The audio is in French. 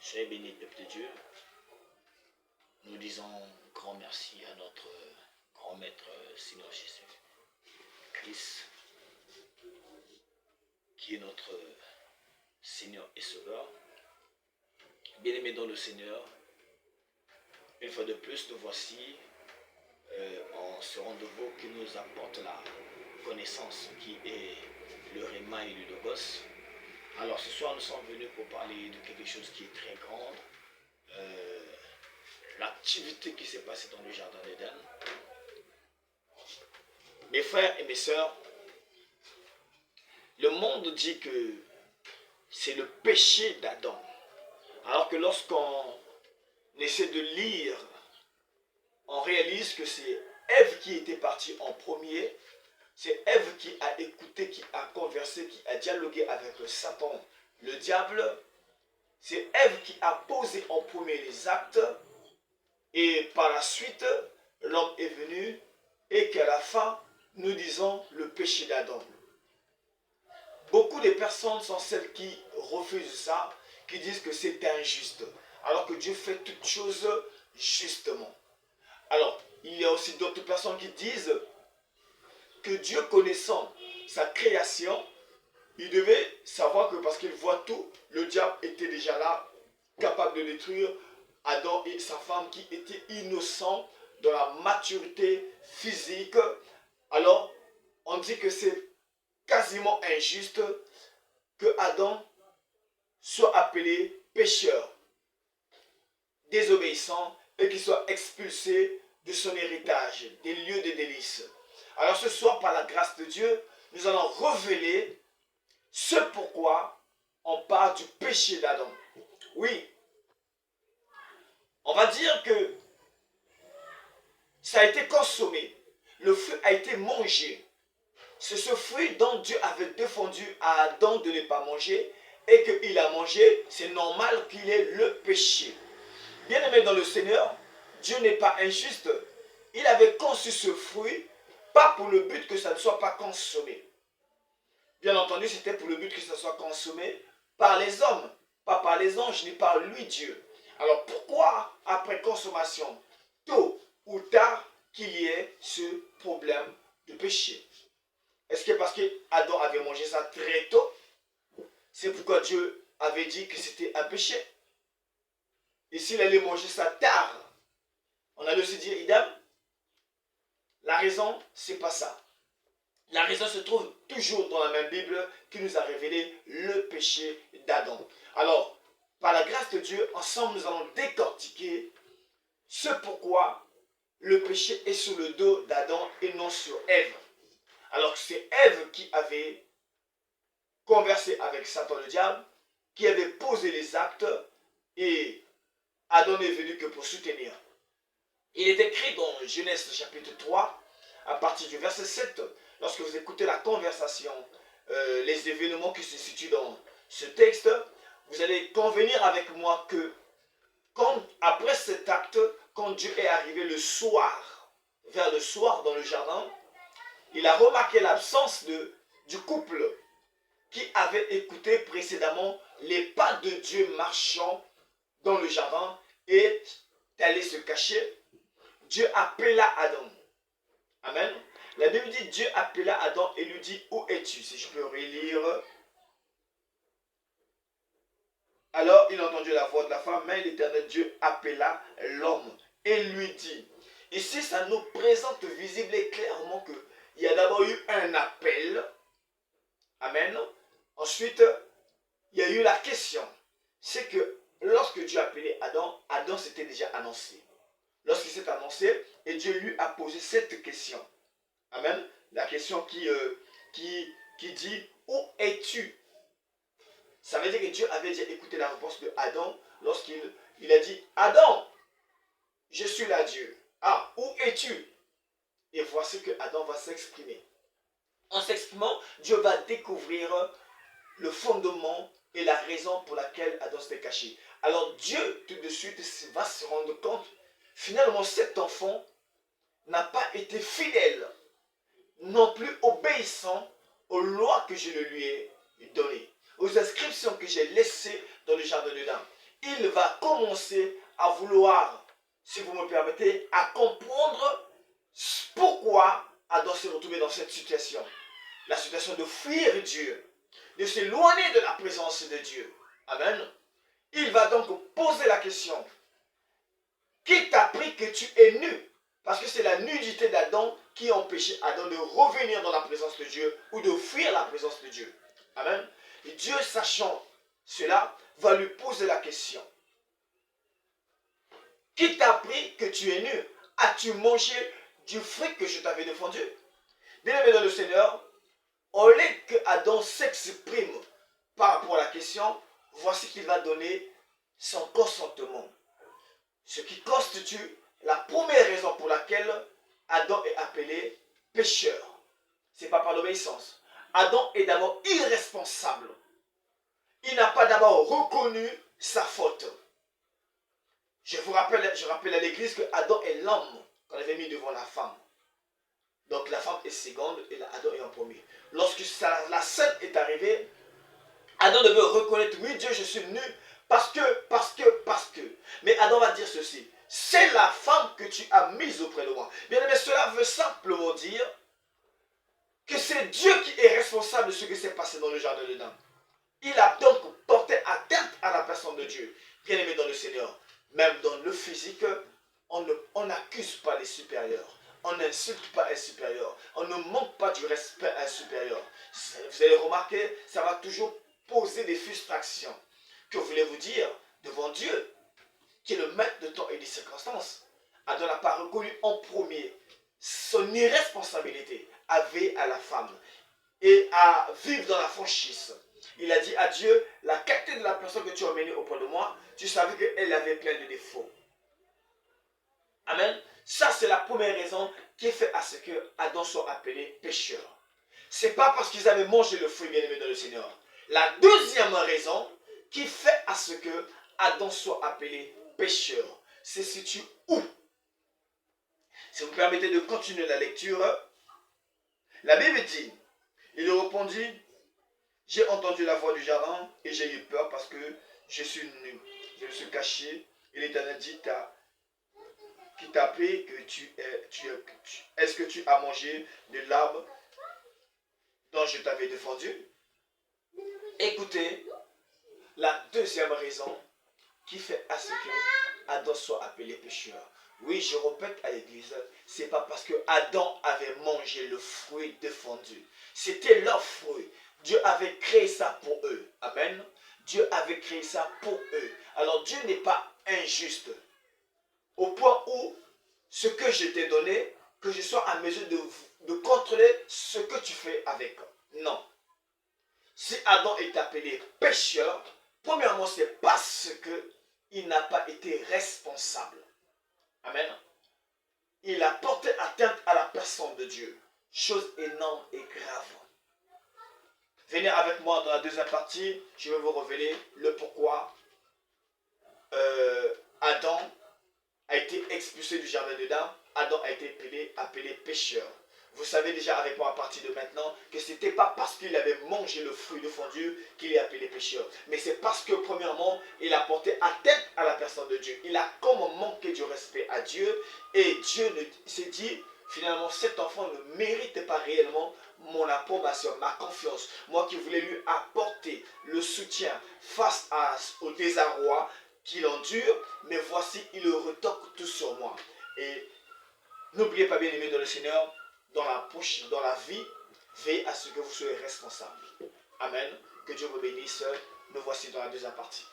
Soyez bénis, peuple de Dieu. Nous disons grand merci à notre grand maître Seigneur Jésus-Christ, qui est notre Seigneur et Sauveur. Bien-aimés dans le Seigneur, une fois de plus, nous voici en ce rendez-vous qui nous apporte la connaissance qui est le Réma et le Logos. Alors ce soir, nous sommes venus pour parler de quelque chose qui est très grand, l'activité qui s'est passée dans le jardin d'Éden. Mes frères et mes sœurs, le monde dit que c'est le péché d'Adam. Alors que lorsqu'on essaie de lire, on réalise que c'est Ève qui était partie en premier. C'est Ève qui a écouté, qui a conversé, qui a dialogué avec Satan, le diable. C'est Ève qui a posé en premier les actes. Et par la suite, l'homme est venu et qu'à la fin, nous disons le péché d'Adam. Beaucoup de personnes sont celles qui refusent ça, qui disent que c'est injuste, alors que Dieu fait toutes choses justement. Alors, il y a aussi d'autres personnes qui disent que Dieu, connaissant sa création, il devait savoir que parce qu'il voit tout, le diable était déjà là, capable de détruire Adam et sa femme qui étaient innocents dans la maturité physique. Alors, on dit que c'est quasiment injuste que Adam soit appelé pécheur, désobéissant et qu'il soit expulsé de son héritage, des lieux de délices. Alors ce soir, par la grâce de Dieu, nous allons révéler ce pourquoi on parle du péché d'Adam. Oui, on va dire que ça a été consommé, le fruit a été mangé. C'est ce fruit dont Dieu avait défendu à Adam de ne pas manger et qu'il a mangé, c'est normal qu'il ait le péché. Bien-aimé dans le Seigneur, Dieu n'est pas injuste. Il avait conçu ce fruit, pas pour le but que ça ne soit pas consommé. Bien entendu, c'était pour le but que ça soit consommé par les hommes, pas par les anges, ni par lui, Dieu. Alors pourquoi, après consommation, tôt ou tard, qu'il y ait ce problème de péché? Est-ce que parce qu'Adam avait mangé ça très tôt, c'est pourquoi Dieu avait dit que c'était un péché? Et s'il allait manger ça tard, on allait aussi dire, idem. La raison, c'est pas ça. La raison se trouve toujours dans la même Bible qui nous a révélé le péché d'Adam. Alors, par la grâce de Dieu, ensemble, nous allons décortiquer ce pourquoi le péché est sur le dos d'Adam et non sur Ève. Alors que c'est Ève qui avait conversé avec Satan le diable, qui avait posé les actes et Adam n'est venu que pour soutenir. Il est écrit dans Genèse chapitre 3, à partir du verset 7, lorsque vous écoutez la conversation, les événements qui se situent dans ce texte, vous allez convenir avec moi que après cet acte, quand Dieu est arrivé le soir, vers le soir dans le jardin, il a remarqué l'absence du couple qui avait écouté précédemment les pas de Dieu marchant dans le jardin et allé se cacher. Dieu appela Adam. Amen. La Bible dit Dieu appela Adam et lui dit où es-tu? Si je peux relire. Alors il entendit la voix de la femme, mais l'Éternel Dieu appela l'homme et lui dit. Ici, ça nous présente visible et clairement qu'il y a d'abord eu un appel. Amen. Ensuite, il y a eu la question. C'est que lorsque Dieu a appelé Adam, Adam s'était déjà annoncé. Lorsqu'il s'est annoncé, et Dieu lui a posé cette question. Amen. La question qui dit où es-tu? Ça veut dire que Dieu avait déjà écouté la réponse de Adam lorsqu'il a dit Adam, je suis là Dieu. Ah, où es-tu? Et voici que Adam va s'exprimer. En s'exprimant, Dieu va découvrir le fondement et la raison pour laquelle Adam s'était caché. Alors Dieu, tout de suite, va se rendre compte, finalement, cet enfant n'a pas été fidèle, non plus obéissant aux lois que je lui ai données, aux inscriptions que j'ai laissées dans le jardin d'Éden. il va commencer à vouloir, si vous me permettez, à comprendre pourquoi Adam s'est retrouvé dans cette situation. La situation de fuir Dieu, de s'éloigner de la présence de Dieu. Amen. Il va donc poser la question, qui t'a appris que tu es nu? Parce que c'est la nudité d'Adam qui empêchait Adam de revenir dans la présence de Dieu ou de fuir la présence de Dieu. Amen. Et Dieu, sachant cela, va lui poser la question. Qui t'a appris que tu es nu? As-tu mangé du fruit que je t'avais défendu? Bien-aimé dans le Seigneur, au lieu que Adam s'exprime par rapport à la question, voici qu'il va donner son consentement. Ce qui constitue la première raison pour laquelle Adam est appelé pécheur. Ce n'est pas par l'obéissance. Adam est d'abord irresponsable. Il n'a pas d'abord reconnu sa faute. Je rappelle à l'église que Adam est l'homme qu'on avait mis devant la femme. Donc la femme est seconde et Adam est en premier. Lorsque la scène est arrivée, Adam devait reconnaître, oui Dieu, je suis nu parce que. Mais Adam va dire ceci, c'est la femme que tu as mise auprès de moi. Bien aimé, cela veut simplement dire que c'est Dieu qui est responsable de ce qui s'est passé dans le jardin d'Éden. Il a donc porté atteinte à la personne de Dieu. Bien aimé dans le Seigneur, même dans le physique, on n'accuse pas les supérieurs. On n'insulte pas un supérieur. On ne manque pas du respect à un supérieur. Vous allez remarquer, ça va toujours poser des frustrations. Que voulez-vous dire devant Dieu, qui est le maître de temps et des circonstances? Adam n'a pas reconnu en premier son irresponsabilité à veiller à la femme et à vivre dans la franchise. Il a dit à Dieu, la qualité de la personne que tu as emmenée auprès de moi, tu savais qu'elle avait plein de défauts. Amen. Ça, c'est la première raison qui fait à ce que Adam soit appelé pécheur. Ce n'est pas parce qu'ils avaient mangé le fruit bien-aimé dans le Seigneur. La deuxième raison qui fait à ce que Adam soit appelé pécheur se situe où? Si vous me permettez de continuer la lecture, la Bible dit, il répondit, j'ai entendu la voix du jardin et j'ai eu peur parce que je suis nu, je me suis caché. Et l'Éternel dit, qui t'a appelé que est-ce que tu as mangé de l'arbre dont je t'avais défendu? Écoutez, la deuxième raison qui fait à ce que Adam soit appelé pécheur. Oui, je répète à l'église, c'est pas parce que Adam avait mangé le fruit défendu. C'était leur fruit. Dieu avait créé ça pour eux. Amen. Dieu avait créé ça pour eux. Alors Dieu n'est pas injuste. Au point où ce que je t'ai donné, que je sois en mesure de contrôler ce que tu fais avec. Non. Si Adam est appelé pécheur, premièrement, c'est parce qu'il n'a pas été responsable. Amen. Il a porté atteinte à la personne de Dieu. Chose énorme et grave. Venez avec moi dans la deuxième partie. Je vais vous révéler le pourquoi Adam a été expulsé du jardin d'Éden. Adam a été appelé pécheur. Vous savez déjà avec moi à partir de maintenant que ce n'était pas parce qu'il avait mangé le fruit défendu qu'il est appelé pécheur. Mais c'est parce que premièrement, il a porté atteinte à la personne de Dieu. Il a comme manqué du respect à Dieu. Et Dieu s'est dit, finalement, cet enfant ne mérite pas réellement mon approbation, ma confiance. Moi qui voulais lui apporter le soutien face au désarroi qu'il endure. Mais voici, il retoque tout sur moi. Et n'oubliez pas, bien aimé dans le Seigneur, dans la vie, veillez à ce que vous soyez responsable. Amen. Que Dieu vous bénisse. Nous voici dans la deuxième partie.